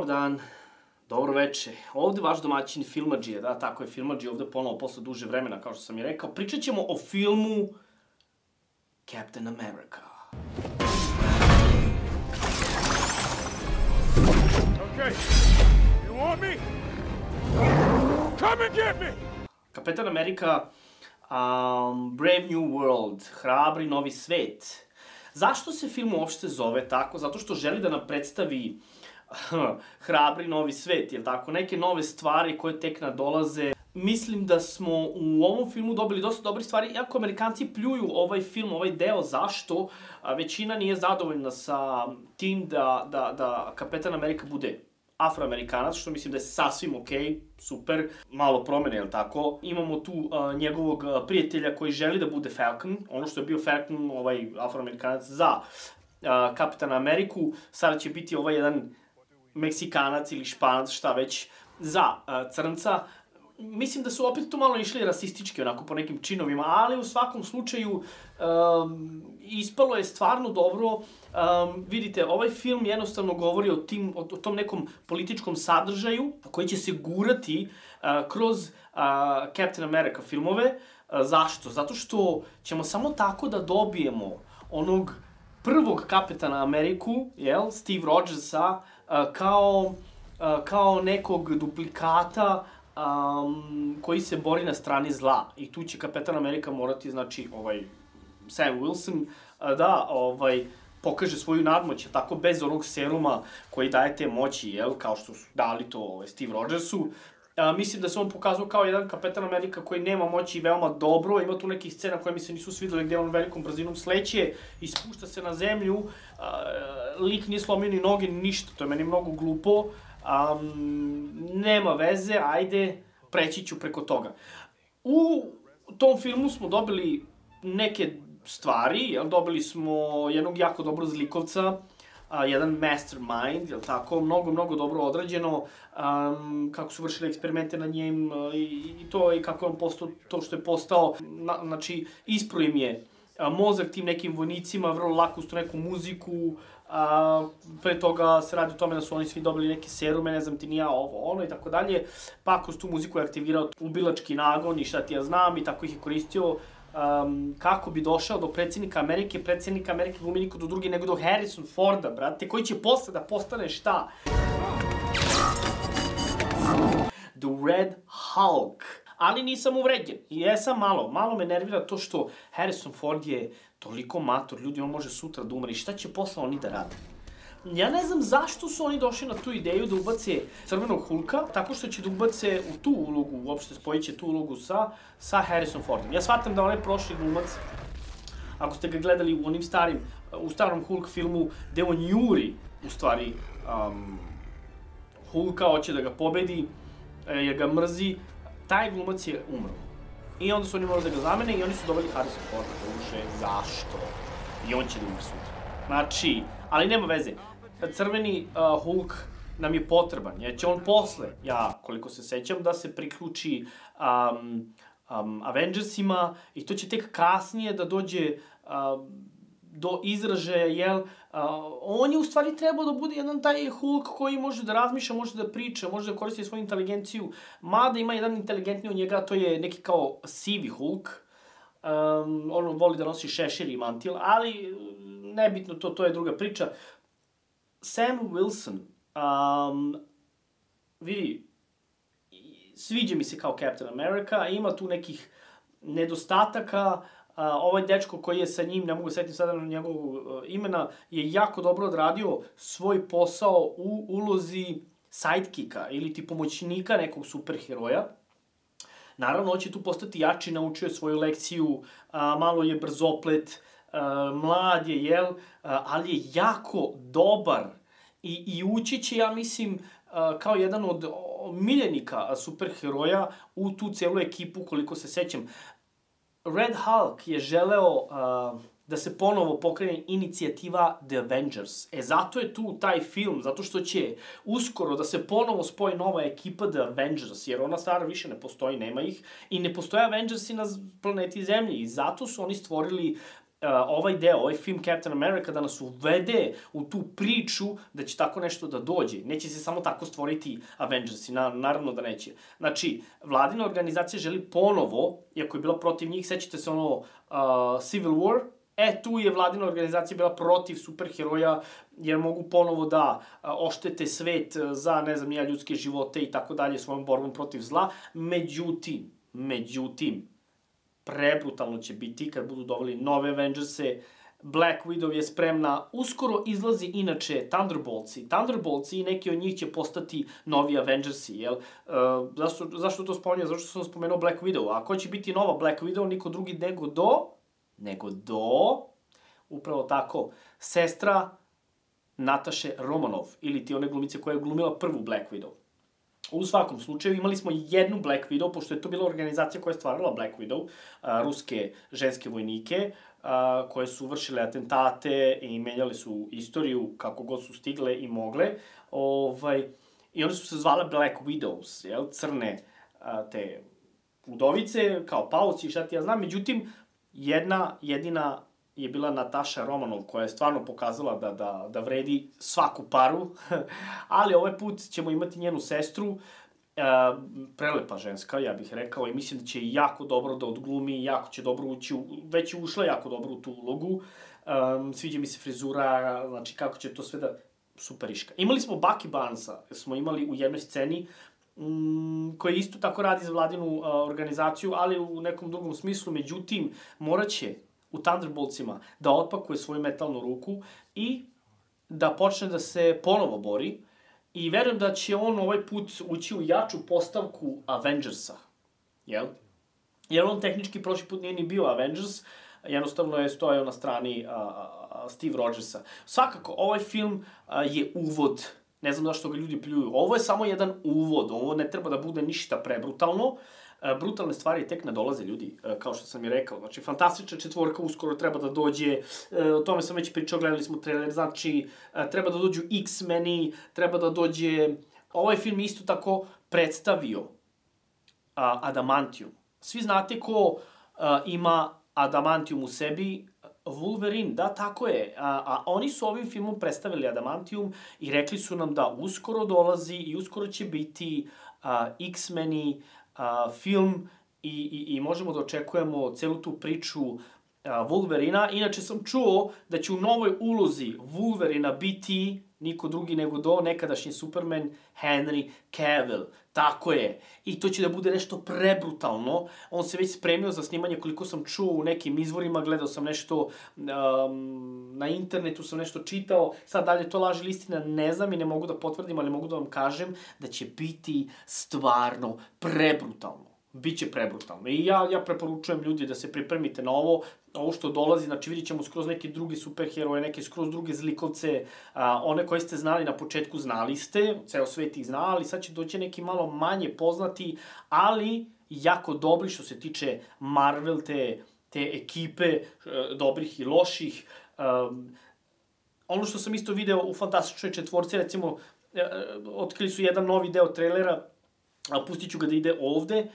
dan, dobro veče. Ovde vaš domaćin Filmadžija, da, tako je, Filmadžija ovde ponovo posle duže vremena, kao što sam i rekao. Pričat ćemo o filmu Captain America. Okay, you want me? Come and get me! Kapetan Amerika, Brave New World, hrabri novi svet. Zašto se film uopšte zove tako? Zato što želi da nam predstavi hrabri novi svet, jel tako? Neke nove stvari koje tek nadolaze. Mislim da smo u ovom filmu dobili dosta dobrih stvari, iako Amerikanci pljuju ovaj film, ovaj deo, zašto? Većina nije zadovoljna sa tim da Kapetan Amerika bude Afroamerikanac, što mislim da je sasvim okej, super, malo promene, jel tako? Imamo tu njegovog prijatelja koji želi da bude Falcon, ono što je bio Falcon, ovaj Afroamerikanac za Kapetana Ameriku, sada će biti ovaj jedan Meksikanac ili Španac, šta već, za crnca. Mislim da su opet tu malo išli rasistički, onako, po nekim činovima, ali u svakom slučaju ispalo je stvarno dobro. Vidite, ovaj film jednostavno govori o tom nekom političkom sadržaju koji će se gurati kroz Captain America filmove. Zašto? Zato što ćemo samo tako da dobijemo onog prvog Kapetana Ameriku, jel, Steve Rogersa, kao nekog duplikata koji se bori na strani zla. I tu će Kapetan Amerika morati, znači, Sam Wilson, da pokaže svoju nadmoć, tako bez onog seruma koji daje te moći, jel, kao što su dali to Steve Rogersu. Mislim da se on pokazao kao jedan Kapetan Amerika koji nema moći veoma dobro, ima tu nekih scena koje mi se nisu svidele gde on velikom brzinom sleće i spušta se na zemlju, lik nije slomio ni noge, ni ništa, to je meni mnogo glupo. Nema veze, ajde, preći ću preko toga. U tom filmu smo dobili neke stvari, jel, dobili smo jednog jako dobrog zlikovca, jedan mastermind, jel tako, mnogo dobro odrađeno, kako su vršili eksperimente na njem i to, i kako je on postao to što je postao, znači, ispro im je mozak tim nekim vojnicima, vrlo lako uz tu neku muziku, pre toga se radi o tome da su oni svi dobili neke serume, ne znam ti ni ja, ono i tako dalje, pa kroz tu muziku je aktivirao ubilački nagon i šta ti ja znam i tako ih je koristio kako bi došao do predsjednika Amerike glumi niko do drugi nego do Harrison Forda, brate, koji će posle da postane šta? The Red Hulk. Ali nisam uvređen. I jesam malo me nervira to što Harrison Ford je toliko mator, ljudi, on može sutra da umre. I šta će posle oni da rade? Ja ne znam zašto su oni došli na tu ideju da ubace Crvenog Hulka, tako što će da ubace u tu ulogu, uopšte spojit će tu ulogu sa Harrison Fordom. Ja shvatam da onaj prošli glumac, ako ste ga gledali u onim starom Hulk filmu, gde on juri, u stvari, Hulka, hoće da ga pobedi, jer ga mrzi, taj glumac je umro. I onda su oni morali da ga zamene i oni su doveli Harrison Forda. Duše, zašto? I on će da umre sutra. Znači, ali nema veze. Crveni Hulk nam je potreban, jer će on posle, ja koliko se sećam, da se priključi Avengersima i to će tek kasnije da dođe do izražaja, jel, on je u stvari trebao da bude jedan taj Hulk koji može da razmišlja, može da priča, može da koristi svoju inteligenciju, mada ima jedan inteligentniji od njega, to je neki kao sivi Hulk, on voli da nosi šešir i mantil, ali nebitno, to je druga priča. Sam Wilson, vidi, sviđa mi se kao Captain America, ima tu nekih nedostataka, ovaj dečko koji je sa njim, ne mogu setiti sada na njegovog imena, je jako dobro odradio svoj posao u ulozi sidekicka ili ti pomoćnika nekog superheroja. Naravno, on će tu postati jači, naučio je svoju lekciju, malo je brzoplet, mlad je, jel, ali je jako dobar i ući će, ja mislim, kao jedan od miljenika superheroja u tu celu ekipu, koliko se sećam. Red Hulk je želeo da se ponovo pokrene inicijativa The Avengers. Zato je tu taj film, zato što će uskoro da se ponovo spoji nova ekipa The Avengers, jer ona stara više ne postoji, nema ih, i ne postoje Avengersi na planeti Zemlji, i zato su oni stvorili ovaj deo, ovaj film Captain America da nas uvede u tu priču da će tako nešto da dođe. Neće se samo tako stvoriti Avengersi, naravno da neće. Znači, vladina organizacija želi ponovo, iako je bila protiv njih, sećate se Civil War, tu je vladina organizacija bila protiv superheroja, jer mogu ponovo da oštete svet za, ne znam, ljudske živote i tako dalje, svojom borbom protiv zla. Međutim, prebrutalno će biti kad budu doveli nove Avengerse. Black Widow je spremna, uskoro izlazi inače Thunderboltsi. Thunderboltsi i neki od njih će postati novi Avengersi, jel? Zašto to spominjam? Zašto sam spomenuo Black Widow? A ko će biti nova Black Widow? Niko drugi nego upravo tako, sestra Nataše Romanov, ili ti one glumice koja je glumila prvu Black Widow. U svakom slučaju, imali smo jednu Black Widow, pošto je to bila organizacija koja je stvarala Black Widow, ruske ženske vojnike, koje su vršile atentate i menjali su istoriju kako god su stigle i mogle. I one su se zvale Black Widows, jel? Crne te udovice, kao pauci i šta ti ja znam. Međutim, jedina je bila Nataša Romanov, koja je stvarno pokazala da vredi svaku paru, ali ovaj put ćemo imati njenu sestru, prelepa ženska, ja bih rekao, i mislim da će jako dobro da odglumi, jako će dobro ući, već je ušla jako dobro u tu ulogu, sviđa mi se frizura, znači kako će to sve da superiška. Imali smo Bucky Barnesa, smo imali u jednoj sceni, koji isto tako radi za vladinu organizaciju, ali u nekom drugom smislu, međutim, morat će u Thunderboltsima da otpakuje svoju metalnu ruku i da počne da se ponovo bori. I verujem da će on ovaj put ući u jaču postavku Avengersa, jel? Jer on tehnički prošli put nije ni bio Avengers, jednostavno je stojao na strani Steve Rogersa. Svakako, ovaj film je uvod, ne znam zašto ga ljudi pljuju, ovo je samo jedan uvod, ovo ne treba da bude ništa prebrutalno, brutalne stvari tek nadolaze, ljudi, kao što sam i rekao. Znači, Fantastična četvorka uskoro treba da dođe, o tome sam već pričao, gledali smo trailer, znači, treba da dođu X-meni, treba da dođe... Ovaj film isto tako predstavio Adamantium. Svi znate ko ima Adamantium u sebi, Wolverine, da, tako je. A oni su ovim filmom predstavili Adamantium i rekli su nam da uskoro dolazi i uskoro će biti X-meni, film i možemo da očekujemo celu tu priču Wolverina. Inače sam čuo da će u novoj ulozi Wolverina biti niko drugi nego nekadašnji Superman Henry Cavill. Tako je. I to će da bude nešto prebrutalno. On se već spremio za snimanje, koliko sam čuo u nekim izvorima, gledao sam nešto na internetu, sam nešto čitao. Sad dalje to laže ili istina, ne znam i ne mogu da potvrdim, ali mogu da vam kažem da će biti stvarno prebrutalno. Biće prebrutalno. I ja preporučujem ljudi da se pripremite na ovo što dolazi, znači vidjet ćemo skroz neke druge superheroje, neke skroz druge zlikovce, one koje ste znali na početku znali ste, ceo svet ih zna, ali sad će doći neki malo manje poznati, ali jako dobri što se tiče Marvel, te ekipe, dobrih i loših. Ono što sam isto video u Fantastičnoj četvorci, recimo, otkrili su jedan novi deo trailera, pustit ću ga da ide ovde,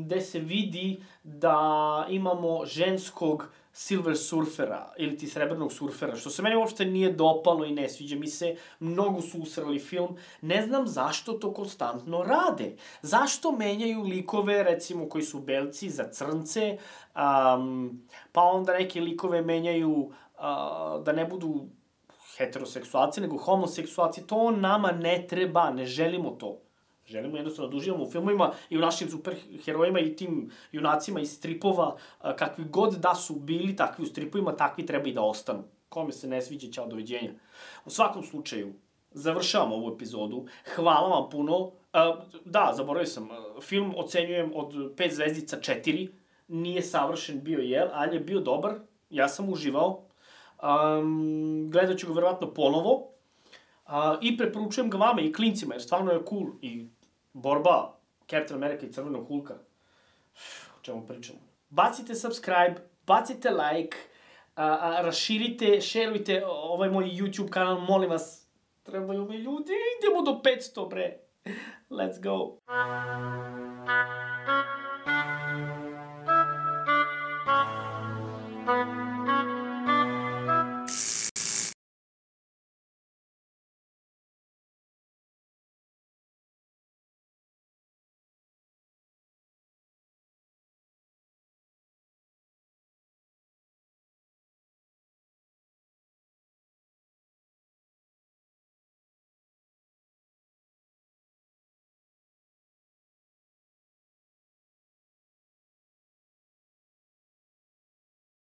gde se vidi da imamo ženskog Silver Surfera, ili ti srebrnog surfera, što se meni uopšte nije dopalo i ne sviđa mi se, mnogo su usrali film, ne znam zašto to konstantno rade. Zašto menjaju likove, recimo, koji su belci za crnce, pa onda neke likove menjaju da ne budu heteroseksualci, nego homoseksualci, to nama ne treba, ne želimo to. Želimo jednostavno da uživamo u filmovima i u našim superherojima i tim junacima iz stripova, kakvi god da su bili takvi u stripovima, takvi treba i da ostanu. Kome se ne sviđa, ćao, doviđenja. U svakom slučaju, završavam ovu epizodu. Hvala vam puno. Da, zaboravio sam, film ocenjujem od 5 zvezdica 4. Nije savršen bio, ali je bio dobar. Ja sam uživao. Gledat ću ga verovatno ponovo. I preporučujem ga vama i klincima, jer stvarno je cool. I borba Captain America i Crvenog Hulka. O čemu pričamo? Bacite subscribe, bacite like, raširite, šerujte ovaj moj YouTube kanal, molim vas. Trebaju mi ljudi, idemo do 500, bre. Let's go.